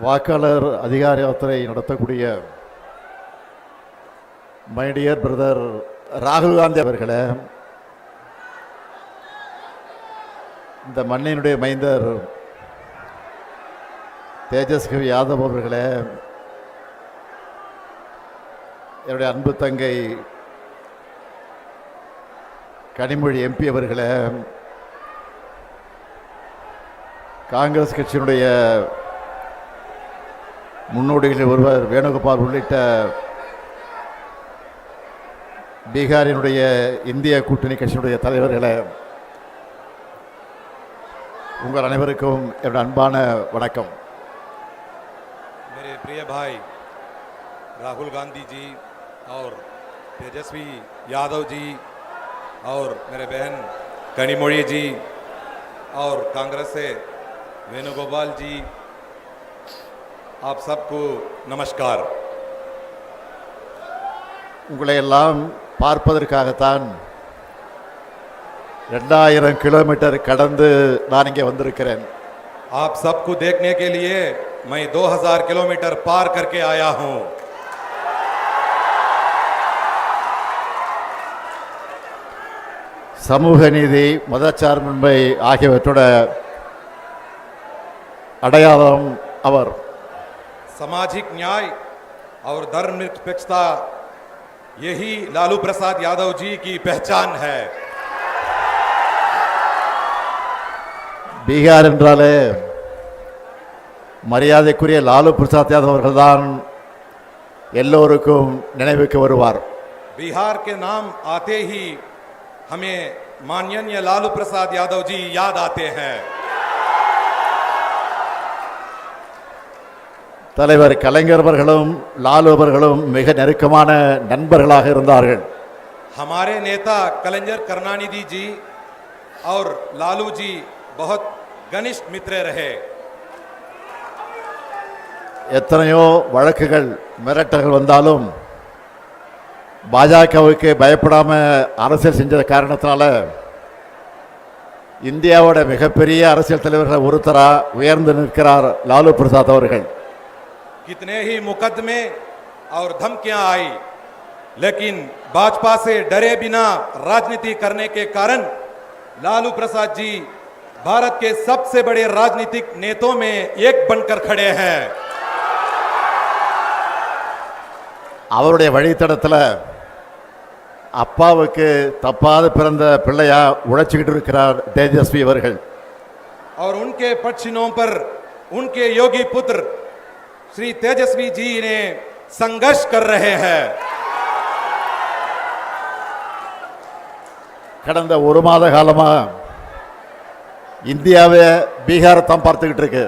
வாக்காளர் அதிகார யாத்திரை நடத்தக்கூடிய மை டியர் பிரதர் ராகுல் காந்தி அவர்களே, இந்த மண்ணினுடைய மைந்தர் தேஜஸ்வி யாதவ் அவர்களே, என்னுடைய அன்பு தங்கை கனிமொழி எம்பி அவர்களே, காங்கிரஸ் கட்சியினுடைய முன்னோடிகளில் ஒருவர் வேணுகோபால் உள்ளிட்ட பீகாரினுடைய இந்திய கூட்டணி கட்சியினுடைய தலைவர்களே, உங்கள் அனைவருக்கும் என்னுடைய அன்பான வணக்கம். मेरे प्रिय भाई राहुल गांधी जी और तेजस्वी यादव जी और मेरे बहन कनिमोड़ी जी और कांग्रेस से वेणुगोपाल जी, आप सबको नमस्कार. உங்களை எல்லாம் பார்ப்பதற்காகத்தான் 2000 கிலோமீட்டர் கடந்து நான் இங்கே வந்திருக்கிறேன். आप सबको देखने के लिए मैं 2000 किलोमीटर पार करके आया हूं. சமூக நீதி, மதச்சார்பின்மை ஆகியவற்றோட அடையாளம் அவர். सामाजिक न्याय और धर्मनिरपेक्षता, यही लालू प्रसाद यादव जी की पहचान है. பீகார் என்றாலே மரியாதைக்குரிய லாலு பிரசாத் யாதவ் அவர்கள்தான் எல்லோருக்கும் நினைவுக்கு வருவார். बिहार के नाम आते ही हमें माननीय लालू प्रसाद यादव जी याद आते हैं. தலைவர் கலைஞர் அவர்களும் லாலு அவர்களும் மிக நெருக்கமான நண்பர்களாக இருந்தார்கள். हमारे नेता कलंजर करुणानिधि जी और लालू जी बहुत घनिष्ठ मित्र रहे. எத்தனையோ வழக்குகள் மிரட்டல்கள் வந்தாலும் பாஜகவுக்கு பயப்படாம அரசியல் செஞ்ச காரணத்தினால இந்தியாவோட மிகப்பெரிய அரசியல் தலைவர்கள் ஒருத்தரா உயர்ந்து நிற்கிறார் லாலு பிரசாத் அவர்கள். कितने ही मुकदमे और धमकियां आई, लेकिन भाजपा से डरे बिना राजनीति करने के कारण लालू प्रसाद जी भारत के सबसे बड़े राजनीतिक नेताओं में एक बनकर खड़े हैं. அவருடைய வழித்தடத்தில் அப்பாவுக்கு தப்பாத பிறந்த பிள்ளையா உழைச்சிக்கிட்டு இருக்கிறார் தேஜஸ்வி அவர்கள். और उनके पक्षिणों पर उनके योगी पुत्र श्री तेजस्वी जी ने संघर्ष कर रहे हैं. கடந்த ஒரு மாத காலமா இந்தியாவை பீகாரை தான் பார்த்துக்கிட்டு இருக்கு.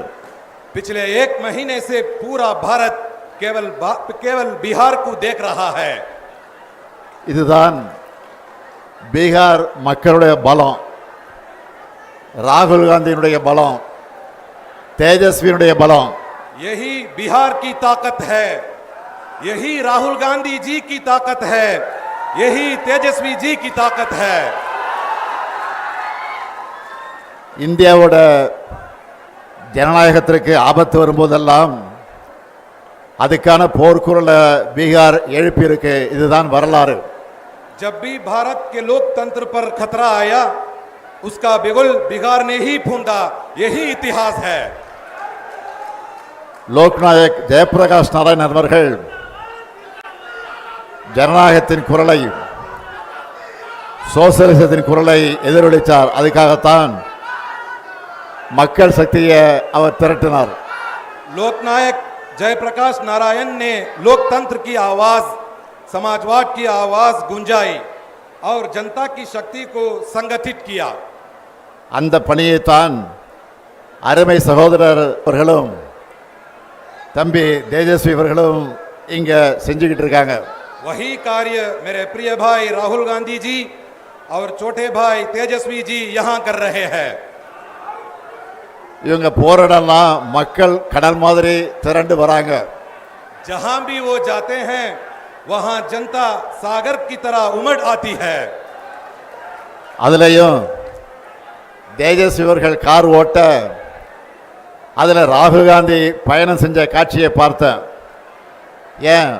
पिछले एक महीने से पूरा भारत केवल बिहार को देख रहा है. இதுதான் பீகார் மக்களுடைய பலம், ராகுல் காந்தியினுடைய பலம், தேஜஸ்வியினுடைய பலம். यही बिहार की ताकत है, यही राहुल गांधी जी की ताकत है, यही तेजस्वी जी की ताकत है. இந்தியாவோட ஜனநாயகத்திற்கு ஆபத்து வரும்போதெல்லாம் அதுக்கான போர்க்குரலை பீகார் எழுப்பியிருக்கு. இதுதான் வரலாறு. जब भी भारत के लोकतंत्र पर खतरा आया, उसका बिगुल बिहार ने ही फूंदा. यही इतिहास है. லோக்நாயக் ஜெயபிரகாஷ் நாராயணன் அவர்கள் ஜனநாயகத்தின் குரலை, சோசலிசத்தின் குரலை எதிரொலித்தார். அதுக்காகத்தான் மக்கள் சக்தியை அவர் திரட்டினார். लोकनायक जयप्रकाश नारायण ने लोकतंत्र की आवाज, समाजवाद की आवाज गुंजाई और जनता की शक्ति को संगठित किया. அந்த பணியைத்தான் அருமை சகோதரர் அவர்களும் தம்பி தேஜஸ்வி அவர்களும் இங்க செஞ்சுக்கிட்டு இருக்காங்க. वही कार्य मेरे प्रिय भाई राहुल गांधी जी और छोटे भाई तेजस्वी जी यहां कर रहे हैं. இவங்க போராடலாம் மக்கள் கடல் மாதிரி திரண்டு வராங்க. जहां भी वो जाते हैं वहां जनता सागर की तरह उमड़ आती है. அதுலயும் தேஜஸ்வி அவர்கள் கார் ஓட்ட அதில் ராகுல் காந்தி பயணம் செஞ்ச காட்சியை பார்த்தேன். ஏன்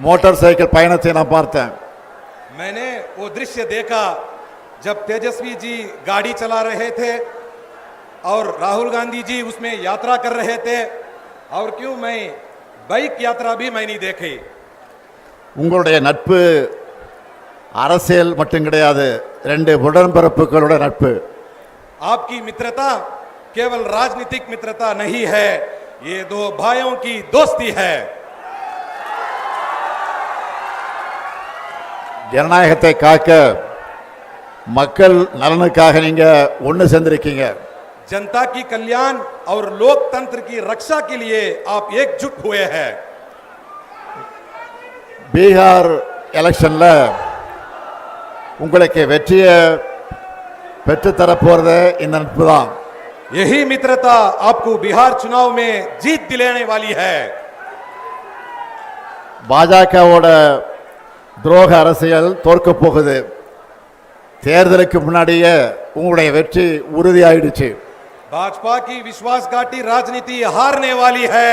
மோட்டார் சைக்கிள் பயணத்தை நான் பார்த்தேன். मैंने वो दृश्य देखा जब तेजस्वी जी गाड़ी चला रहे थे और राहुल गांधी जी उसमें यात्रा कर रहे थे. और क्यों मैं बाइक यात्रा भी मैं नहीं देखी. உங்களுடைய நட்பு அரசியல் மட்டும் கிடையாது, ரெண்டு உடன்பிறப்புகளோட நட்பு. आपकी मित्रता केवल राजनीतिक मित्रता नहीं है, ये दो भाइयों की दोस्ती है. ஜனநாயகத்தை காக்க மக்கள் நலனுக்காக நீங்க ஒன்று சேர்ந்திருக்கீங்க. जनता की कल्याण और लोकतंत्र की रक्षा के लिए आप एकजुट हुए हैं. பீகார் எலெக்ஷன்ல உங்களுக்கு வெற்றியை பெற்றுத்தர போறது இந்த நட்பு தான். यही मित्रता आपको बिहार चुनाव में जीत दिलाने वाली है. பாஜகவோட துரோக அரசியல் தோற்க போகுது. தேர்தலுக்கு முன்னாடியே உங்களுடைய வெற்றி உறுதியாயிடுச்சு. भाजपा की विश्वासघाती राजनीति हारने वाली है.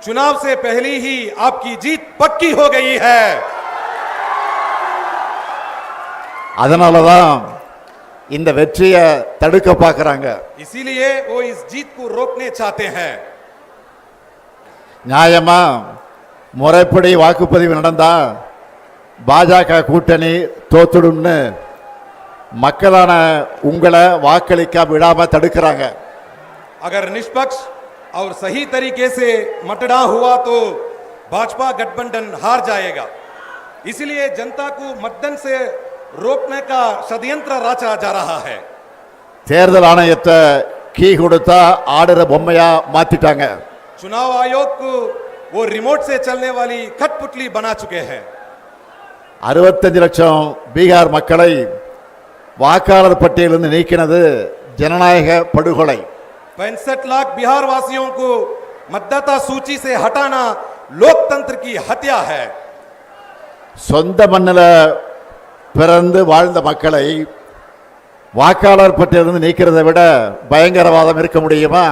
चुनाव से पहले ही आपकी जीत पक्की हो गई है. அதனால தான் இந்த வெற்றியை தடுக்க பார்க்கறாங்க. इसीलिए वो इस जीत को रोकने चाहते हैं. நியாயமா முறைப்படி வாக்குப்பதிவு நடந்தா பாஜக கூட்டணி தோத்துடும்னு மக்களான உங்களை வாக்களிக்க விடாம தடுக்கிறாங்க. अगर निष्पक्ष और सही तरीके से मतदान हुआ तो भाजपा गठबंधन हार जाएगा. इसलिए जनता को मतदान से रोकने का षड्यंत्र रचा जा रहा है. தேர்தல் ஆணையத்தை கீ கொடுத்தா ஆடுற பொம்மையா மாத்திட்டாங்க. चुनाव आयोग को वो रिमोट से चलने वाली कठपुतली बना चुके हैं. 65 லட்சம் பீகார் மக்களை வாக்காளர் பட்டியலிருந்து நீக்கினது ஜனநாயக படுகொலை. 65 लाख बिहार वासियों को मतदाता सूची से हटाना लोकतंत्र की हत्या है. சொந்த மண்ணில் பிறந்து வாழ்ந்த மக்களை வாக்காளர் பட்டியலிருந்து நீக்கிறதை விட பயங்கரவாதம் இருக்க முடியுமா?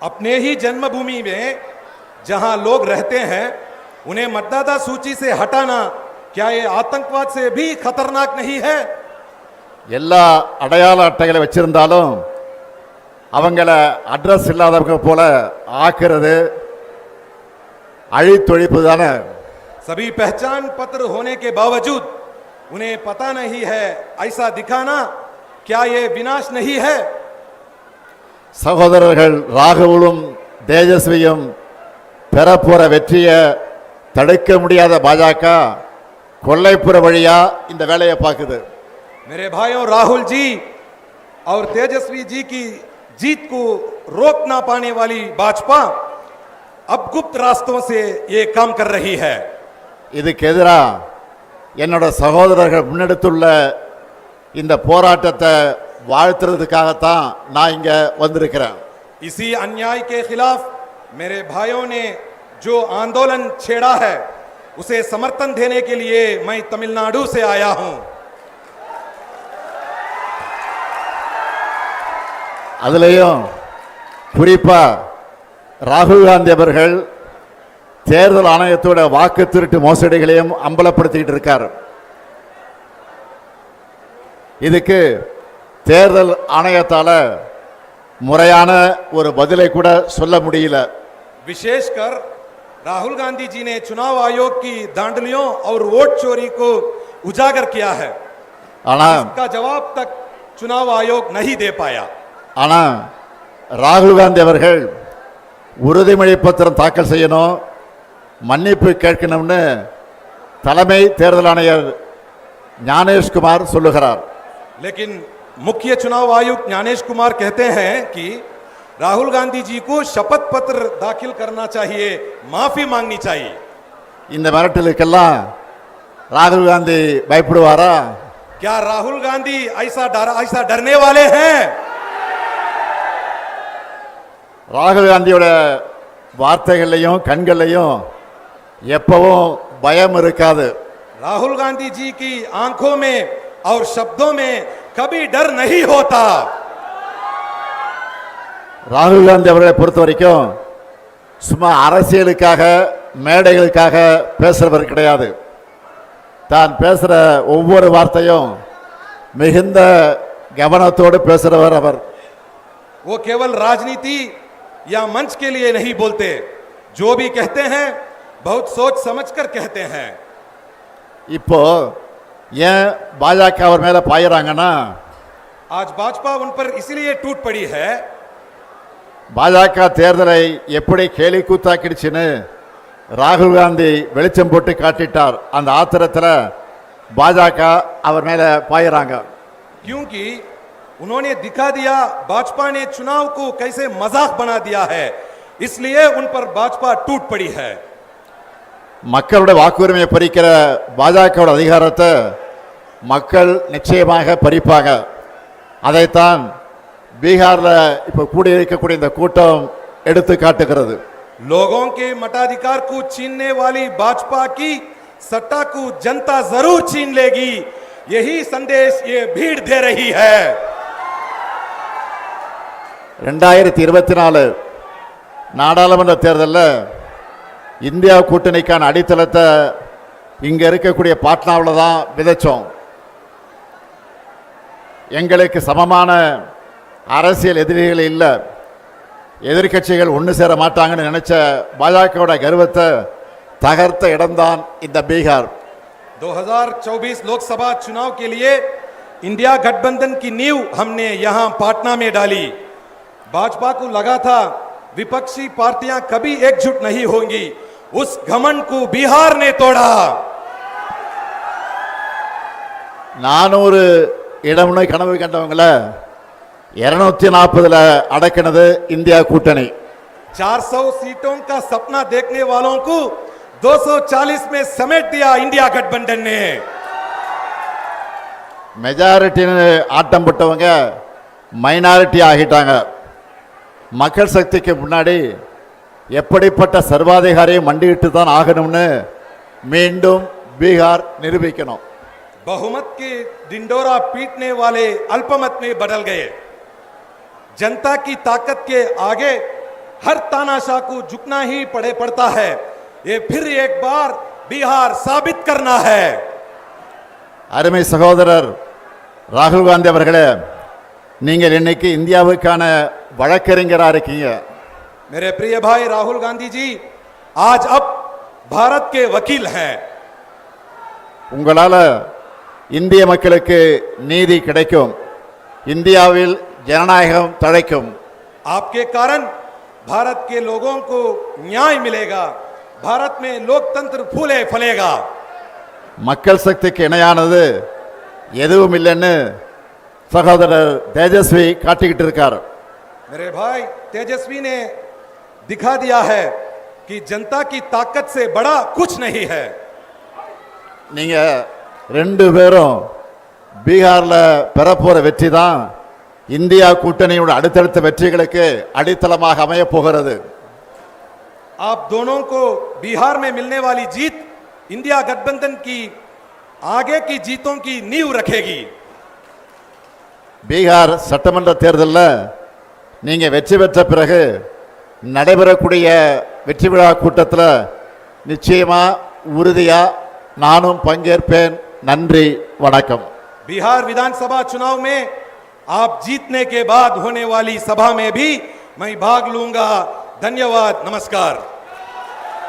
अपने ही जन्मभूमि में जहां लोग रहते हैं उन्हें मतदाता सूची से हटाना क्या ये आतंकवाद से भी खतरनाक नहीं है? எல்லா அடையாள அட்டைகளை வச்சிருந்தாலும் அவங்கள அட்ரஸ் இல்லாதவங்க போல ஆக்குறது அழித்தொழிப்பு தானே. सभी पहचान पत्र होने के बावजूद उन्हें पता नहीं है ऐसा दिखाना क्या ये विनाश नहीं है? சகோதரர்கள் ராகுலும் தேஜஸ்வியும் பெறப்போற வெற்றியை தடுக்க முடியாத பாஜக கொல்லைப்புற வழியா இந்த வேலையை பார்க்குது. मेरे भाइयों, राहुल जी और तेजस्वी जी की जीत को रोक ना पाने वाली भाजपा अब गुप्त रास्तों से ये काम कर रही है. இதுக்கு எதிரா என்னோட சகோதரர்கள் முன்னெடுத்துள்ள இந்த போராட்டத்தை வாழ்த்துறதுக்காகத்தான் நான் இங்க வந்திருக்கிறேன். इसी अन्याय के खिलाफ मेरे भाइयों ने जो आंदोलन छेड़ा है उसे समर्थन देने के लिए मैं तमिलनाडु से आया हूं. அதுலயும் குறிப்பா ராகுல் காந்தி அவர்கள் தேர்தல் ஆணையத்தோட வாக்கு திருட்டு மோசடிகளையும் அம்பலப்படுத்திக்கிட்டு இருக்கார். இதுக்கு தேர்தல் ஆணையத்தால முறையான ஒரு பதிலை கூட சொல்ல முடியல. विशेषकर राहुल गांधी जी ने चुनाव आयोग की धांधलियों और वोट चोरी को उजागर किया है. ஆனா इसका जवाब तक चुनाव आयोग नहीं दे पाया. ஆனா ராகுல் காந்தி அவர்கள் உறுதிமொழி பத்திரம் தாக்கல் செய்யணும், மன்னிப்பு கேட்கணும்னு தலைமை தேர்தல் ஆணையர் ஞானேஷ்குமார் சொல்லுகிறார். लेकिन मुख्य चुनाव आयुक्त ज्ञानेश कुमार कहते हैं कि राहुल गांधी जी को शपथ पत्र दाखिल करना चाहिए, माफी मांगनी चाहिए. இந்த மிரட்டலுக்கெல்லாம் ராகுல் காந்தி பயப்படுவாரா? क्या राहुल गांधी ऐसा डरने वाले हैं? ராகுல் காந்தியோட வார்த்தைகள்லையும் கண்கள்லையும் எப்பவும் பயம் இருக்காது. राहुल गांधी जी की आंखों में और शब्दों में कभी डर नहीं होता. ராகுல் காந்தி அவர்களை பொறுத்த வரைக்கும் சும்மா அரசியலுக்காக மேடைகளுக்காக பேசுறவர் கிடையாது. தான் பேசுற ஒவ்வொரு வார்த்தையும் மிகுந்த கவனத்தோடு பேசுறவர் அவர். वो केवल राजनीति या मंच के लिए नहीं बोलते, जो भी कहते हैं बहुत सोच समझकर कहते हैं. இப்போ ஏன் பாஜக அவர் மேல பாயிறாங்கன்னா, आज भाजपा उन पर इसलिए टूट पड़ी है. பாஜக தேர்தலை எப்படி கேலி கூத்தாக்கிடுச்சுன்னு ராகுல் காந்தி வெளிச்சம் போட்டு காட்டிட்டார். அந்த ஆத்திரத்தில் பாஜக அவர் மேல பாயிறாங்க. क्योंकि उन्होंने दिखा दिया भाजपा ने चुनाव को कैसे मजाक बना दिया है, इसलिए उन पर भाजपा टूट पड़ी है. மக்களுடைய வாக்குரிமையை பறிக்கிற பாஜகவோட அதிகாரத்தை மக்கள் நிச்சயமாக பறிப்பாங்க. அதைத்தான் பீகார்ல இப்ப கூடியிருக்கக்கூடிய இந்த கூட்டம் எடுத்து காட்டுகிறது. लोगों के मताधिकार को छीनने वाली भाजपा की सत्ता को जनता जरूर छीन लेगी, यही संदेश ये भीड़ दे रही है. 2024 நாடாளுமன்ற தேர்தலில் இந்தியா கூட்டணிக்கான அடித்தளத்தை இங்க இருக்கக்கூடிய பாட்னாவில் தான் விதைச்சோம். எங்களுக்கு சமமான அரசியல் எதிரிகள் இல்லை, எதிர்க்கட்சிகள் ஒன்று சேர மாட்டாங்கன்னு நினைச்ச பாஜகவோட கர்வத்தை தகர்த்த இடம்தான் இந்த பீகார். 2024 लोकसभा चुनाव के लिए इंडिया गठबंधन की नींव हमने यहां पाटना में डाली. भाजपा को लगा था विपक्षी पार्टियां कभी एकजुट नहीं होंगी, उस घमंड को बिहार ने तोड़ा. 400 இடம்னு கனவு கண்டவங்கள 240 அடக்கினது இந்தியா கூட்டணி. 400 सीटों का सपना देखने वालों को 240 में समेट दिया इंडिया गठबंधन ने. மெஜாரிட்டின்னு ஆட்டம் போட்டவங்க மைனாரிட்டி ஆகிட்டாங்க. மக்கள் சக்திக்கு முன்னாடி எப்படிப்பட்ட சர்வாதிகாரியும் மண்டியிட்டு தான் ஆகணும்னு மீண்டும் பீகார் நிரூபிக்கணும். बहुमत के डिंडोरा पीटने वाले अल्पमत में बदल गए. जनता की ताकत के आगे हर तानाशाह को झुकना ही पड़ता है. ये फिर एक बार बिहार साबित करना है. அருமை சகோதரர் ராகுல் காந்தி அவர்களே, நீங்கள் இன்னைக்கு இந்தியாவுக்கான வழக்கறிஞராக இருக்கீங்க. मेरे प्रिय भाई राहुल गांधी जी आज अब भारत के वकील हैं. உங்களால இந்திய மக்களுக்கு நீதி கிடைக்கும், இந்தியாவில் ஜனநாயகம் தழைக்கும். आपके कारण भारत के लोगों को न्याय मिलेगा, भारत में लोकतंत्र फूले फलेगा. மக்கள் சக்திக்கு இணையானது எதுவும் இல்லைன்னு சகோதரர் தேஜஸ்வி காட்டிக்கிட்டு இருக்கார். मेरे भाई तेजस्वी ने दिखा दिया है कि जनता की ताकत से बड़ा कुछ नहीं है. நீங்க 2 பேரும் பீகார்ல பெறப்போற வெற்றி தான் இந்தியா கூட்டணியோட அடுத்தடுத்த வெற்றிகளுக்கு அடித்தளமாக அமைய போகிறது. आप दोनों को बिहार में मिलने वाली जीत इंडिया गठबंधन की आगे की जीतों की नींव रखेगी. பீகார் சட்டமன்ற தேர்தலில் நீங்க வெற்றி பெற்ற பிறகு நடைபெறக்கூடிய வெற்றி விழா கூட்டத்தில் நிச்சயமா உறுதியா நானும் பங்கேற்பேன். நன்றி, வணக்கம். बिहार विधानसभा चुनाव में आप जीतने के बाद होने वाली सभा में भी मैं भाग लूंगा. धन्यवाद, नमस्कार.